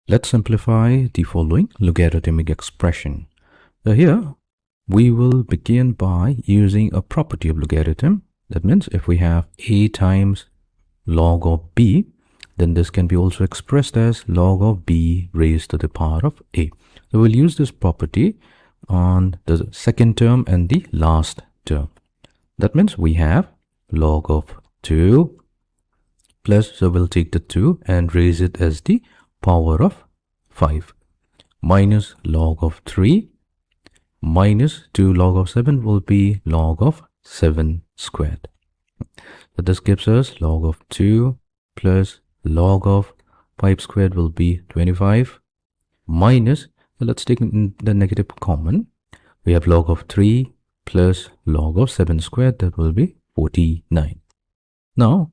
Let's simplify the following logarithmic expression. So here we will begin by using a property of logarithm. That means if we have a times log of b, then this can be also expressed as log of b raised to the power of a. So we'll use this property on the second term and the last term. That means we have log of 2 plus, so we'll take the 2 and raise it as the power of 5 minus log of 3 minus 2 log of 7 will be log of 7 squared. So this gives us log of 2 plus log of 5 squared will be 25 minus, so let's take the negative common. We have log of 3 plus log of 7 squared, that will be 49. Now,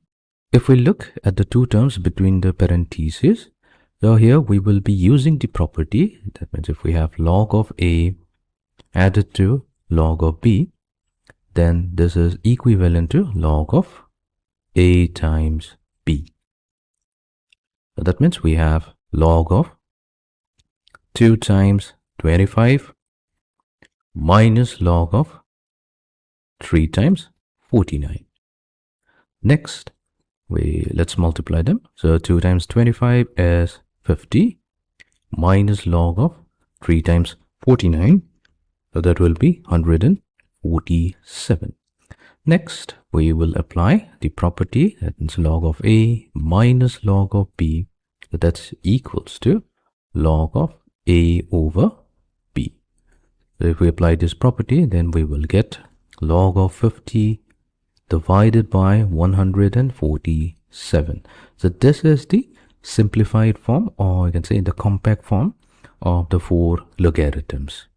if we look at the two terms between the parentheses, so here we will be using the property. That means if we have log of a added to log of b, then this is equivalent to log of a times b. So that means we have log of 2 times 25 minus log of 3 times 49. Next, let's multiply them. So 2 times 25 is 50 minus log of 3 times 49. So that will be 147. Next, we will apply the property, that is log of a minus log of b. So that's equals to log of a over b. So if we apply this property, then we will get log of 50 divided by 147. So this is the simplified form, or you can say the compact form of the four logarithms.